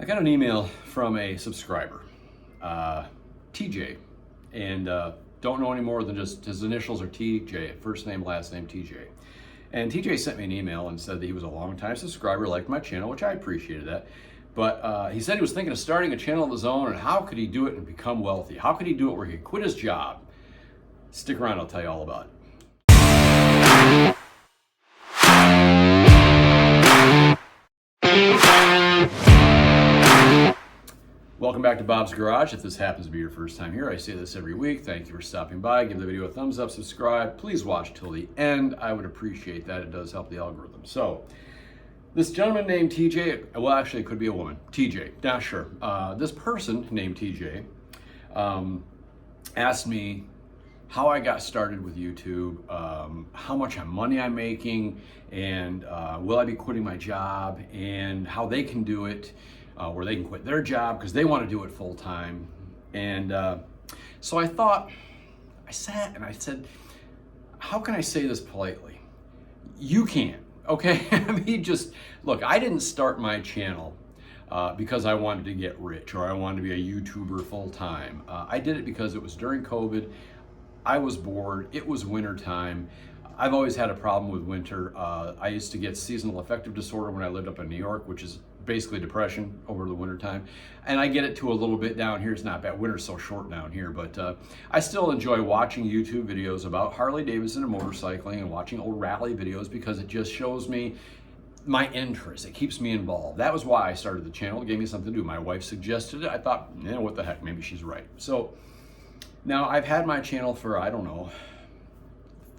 I got an email from a subscriber, TJ, and don't know any more than just his initials are TJ, first name, last name, TJ. And TJ sent me an email and said that he was a longtime subscriber, liked my channel, which I appreciated that. But he said he was thinking of starting a channel of his own, and how could he do it and become wealthy? How could he do it where he could quit his job? Stick around, I'll tell you all about it. Welcome back to Bob's Garage. If this happens to be your first time here, I say this every week. Thank you for stopping by. Give the video a thumbs up, subscribe. Please watch till the end. I would appreciate that. It does help the algorithm. So, this gentleman named TJ, well, actually, it could be a woman. TJ, not sure. This person named TJ asked me how I got started with YouTube, how much money I'm making, and will I be quitting my job, and how they can do it. Where they can quit their job because they want to do it full time. And so I sat and I said, how can I say this politely? You can't, okay? I mean, just look, I didn't start my channel because I wanted to get rich or I wanted to be a YouTuber full time. I did it because it was during COVID. I was bored. It was winter time. I've always had a problem with winter. I used to get seasonal affective disorder when I lived up in New York, which is basically depression over the winter time. And I get it to a little bit down here. It's not bad. Winter's so short down here, but I still enjoy watching YouTube videos about Harley Davidson and motorcycling and watching old rally videos because it just shows me my interest. It keeps me involved. That was why I started the channel. It gave me something to do. My wife suggested it. I thought, what the heck, maybe she's right. So now I've had my channel for, I don't know,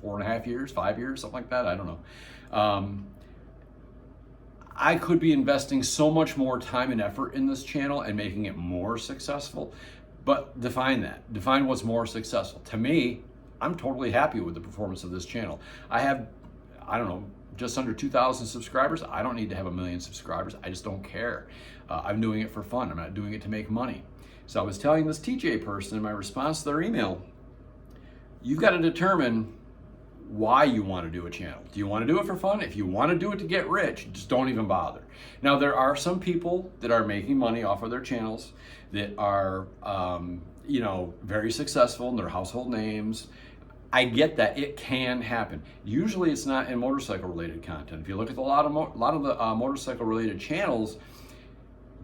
4.5 years, 5 years, something like that. I don't know. I could be investing so much more time and effort in this channel and making it more successful, but define that. Define what's more successful. To me, I'm totally happy with the performance of this channel. I have, I don't know, just under 2,000 subscribers. I don't need to have 1 million subscribers. I just don't care. I'm doing it for fun. I'm not doing it to make money. So I was telling this TJ person in my response to their email, you've got to determine why you want to do a channel. Do you want to do it for fun? If you want to do it to get rich, just don't even bother. Now, there are some people that are making money off of their channels that are, very successful and they're household names. I get that. It can happen. Usually it's not in motorcycle related content. If you look at a lot of the motorcycle related channels,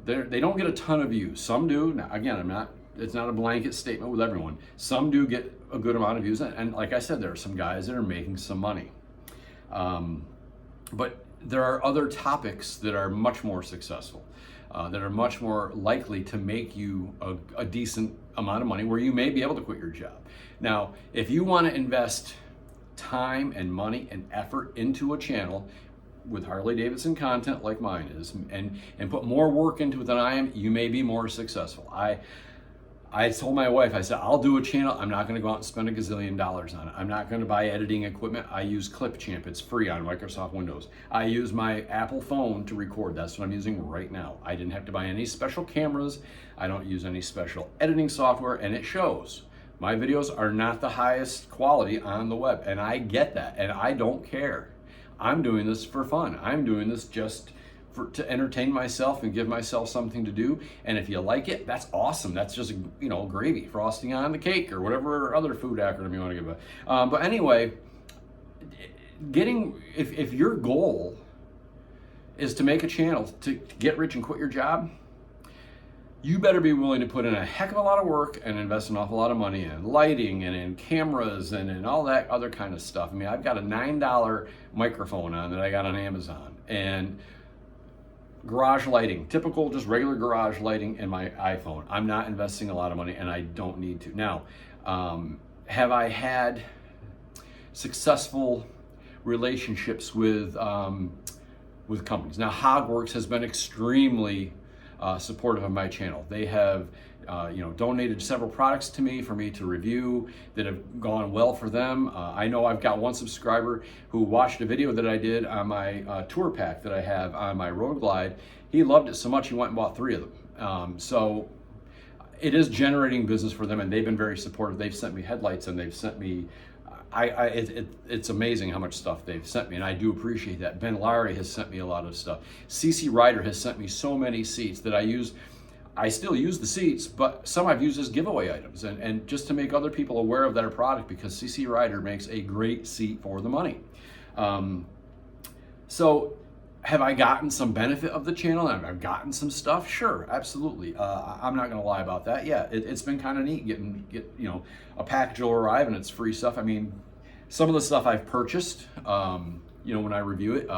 they don't get a ton of views. Some do. Now, again, it's not a blanket statement with everyone. Some do get a good amount of views, and like I said, there are some guys that are making some money. But there are other topics that are much more successful, that are much more likely to make you a decent amount of money where you may be able to quit your job. Now, if you want to invest time and money and effort into a channel with Harley Davidson content like mine is, and put more work into it than I am, you may be more successful. I told my wife, I said, I'll do a channel. I'm not going to go out and spend $1 gazillion on it. I'm not going to buy editing equipment. I use Clipchamp. It's free on Microsoft Windows. I use my Apple phone to record. That's what I'm using right now. I didn't have to buy any special cameras. I don't use any special editing software, and it shows. My videos are not the highest quality on the web, and I get that, and I don't care. I'm doing this for fun. I'm doing this just to entertain myself and give myself something to do. And if you like it, that's awesome. That's just, gravy, frosting on the cake, or whatever other food acronym you want to give it. But anyway, if your goal is to make a channel to get rich and quit your job, you better be willing to put in a heck of a lot of work and invest an awful lot of money in lighting and in cameras and in all that other kind of stuff. I mean, I've got a $9 microphone on that I got on Amazon, and garage lighting, typical, just regular garage lighting in my iPhone. I'm not investing a lot of money, and I don't need to. Now, have I had successful relationships with companies? Now, Hogworks has been extremely supportive of my channel. They have donated several products to me for me to review that have gone well for them. I know I've got one subscriber who watched a video that I did on my tour pack that I have on my Road Glide. He loved it so much he went and bought 3 of them. So it is generating business for them, and they've been very supportive. They've sent me headlights, and they've sent me it's amazing how much stuff they've sent me, and I do appreciate that. Ben Larry has sent me a lot of stuff. CC Rider has sent me so many seats that I use. I still use the seats, but some I've used as giveaway items, and just to make other people aware of their product, because CC Rider makes a great seat for the money. So have I gotten some benefit of the channel? I've gotten some stuff? Sure, absolutely. I'm not gonna lie about that. Yeah, it's been kind of neat get a package will arrive and it's free stuff. I mean, some of the stuff I've purchased, when I review it,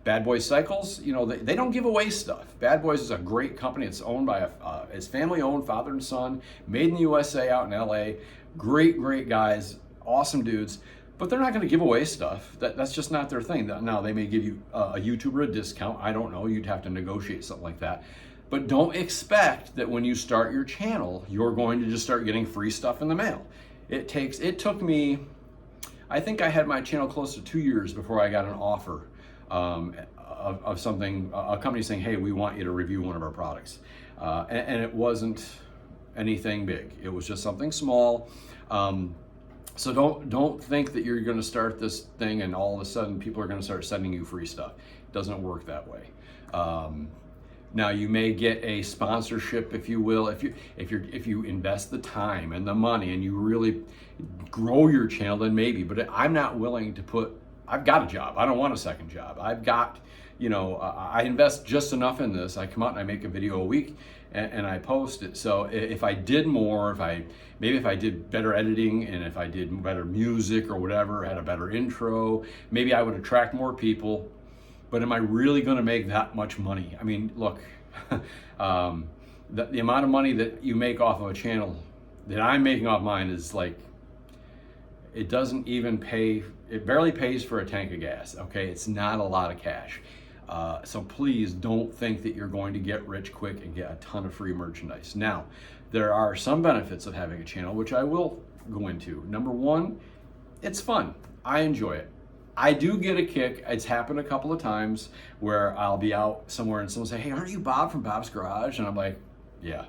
Bad Boys Cycles, they don't give away stuff. Bad Boys is a great company. It's owned by it's family owned, father and son, made in the USA out in LA. Great guys, awesome dudes. But they're not going to give away stuff. That's just not their thing. Now, they may give you a YouTuber a discount. I don't know. You'd have to negotiate something like that. But don't expect that when you start your channel, you're going to just start getting free stuff in the mail. It took me, I think I had my channel close to 2 years before I got an offer of something, a company saying, hey, we want you to review one of our products. And it wasn't anything big. It was just something small. So don't think that you're going to start this thing and all of a sudden people are going to start sending you free stuff. It doesn't work that way. Now you may get a sponsorship, if you will, if you invest the time and the money and you really grow your channel, then maybe. But I'm not willing to put. I've got a job. I don't want a second job. I've got, I invest just enough in this. I come out and I make a video a week and I post it. So if I did more, if I did better editing and if I did better music or whatever, had a better intro, maybe I would attract more people. But am I really going to make that much money? I mean, look, the amount of money that you make off of a channel that I'm making off mine is like, it doesn't even pay, it barely pays for a tank of gas, okay? It's not a lot of cash. So please don't think that you're going to get rich quick and get a ton of free merchandise. Now, there are some benefits of having a channel, which I will go into. Number one, it's fun. I enjoy it. I do get a kick. It's happened a couple of times where I'll be out somewhere and someone say, hey, aren't you Bob from Bob's Garage? And I'm like, yeah,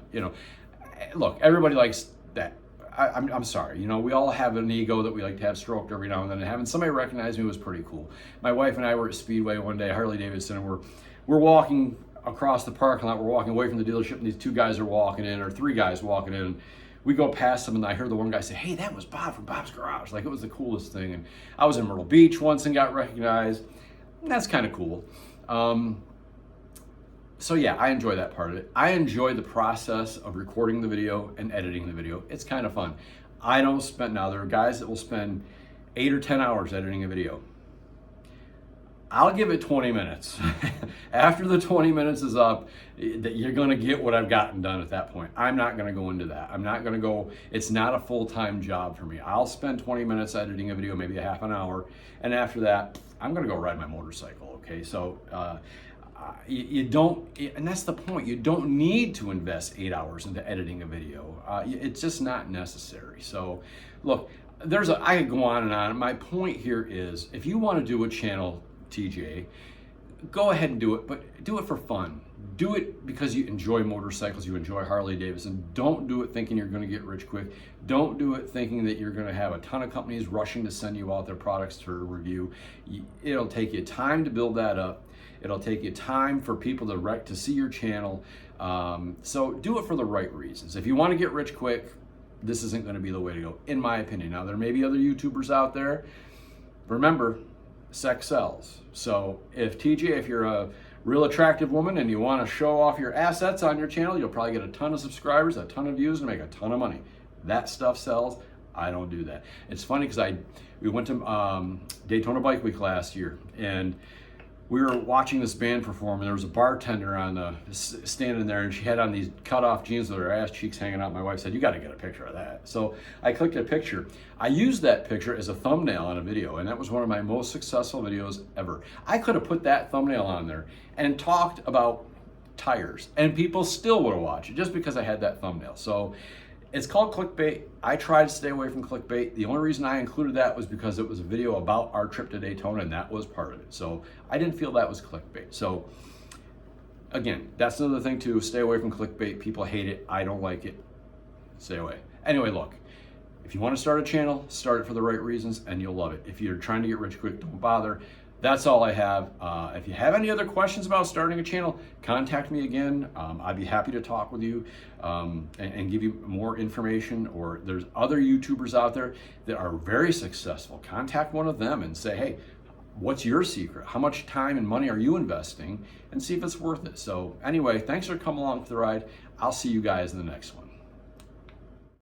look, everybody likes that. I'm sorry, we all have an ego that we like to have stroked every now and then, and having somebody recognize me was pretty cool. My wife and I were at Speedway one day, Harley Davidson, and we're walking across the parking lot, we're walking away from the dealership, and these two guys are walking in, or three guys walking in, and we go past them, and I heard the one guy say, hey, that was Bob from Bob's Garage. Like, it was the coolest thing. And I was in Myrtle Beach once and got recognized. And that's kind of cool. So yeah, I enjoy that part of it. I enjoy the process of recording the video and editing the video. It's kind of fun. Now there are guys that will spend 8 or 10 hours editing a video. I'll give it 20 minutes. After the 20 minutes is up, you're gonna get what I've gotten done at that point. I'm not gonna go into that. It's not a full-time job for me. I'll spend 20 minutes editing a video, maybe a half an hour, and after that, I'm gonna go ride my motorcycle, okay? So, you don't, and that's the point, you don't need to invest 8 hours into editing a video. It's just not necessary. So, look, I could go on and on. My point here is, if you wanna do a channel, TJ, go ahead and do it, but do it for fun. Do it because you enjoy motorcycles, you enjoy Harley Davidson. Don't do it thinking you're going to get rich quick. Don't do it thinking that you're going to have a ton of companies rushing to send you out their products to review. It'll take you time to build that up. It'll take you time for people to see your channel. So do it for the right reasons. If you want to get rich quick, this isn't going to be the way to go, in my opinion. Now, there may be other YouTubers out there. Remember, sex sells. So if you're a real attractive woman and you want to show off your assets on your channel, you'll probably get a ton of subscribers, a ton of views, and make a ton of money. That stuff sells. I don't do that. It's funny because we went to Daytona Bike Week last year, and we were watching this band perform, and there was a bartender standing there, and she had on these cut-off jeans with her ass cheeks hanging out. My wife said, you got to get a picture of that. So I clicked a picture. I used that picture as a thumbnail on a video, and that was one of my most successful videos ever. I could have put that thumbnail on there and talked about tires, and people still would have watched it just because I had that thumbnail. So it's called clickbait. I try to stay away from clickbait. The only reason I included that was because it was a video about our trip to Daytona, and that was part of it. So I didn't feel that was clickbait. So again, that's another thing too. Stay away from clickbait. People hate it. I don't like it. Stay away. Anyway, look, If you want to start a channel, start it for the right reasons and you'll love it. If you're trying to get rich quick, don't bother. That's all I have. If you have any other questions about starting a channel, contact me again. I'd be happy to talk with you and give you more information. Or there's other YouTubers out there that are very successful. Contact one of them and say, hey, what's your secret? How much time and money are you investing? And see if it's worth it. So anyway, thanks for coming along for the ride. I'll see you guys in the next one.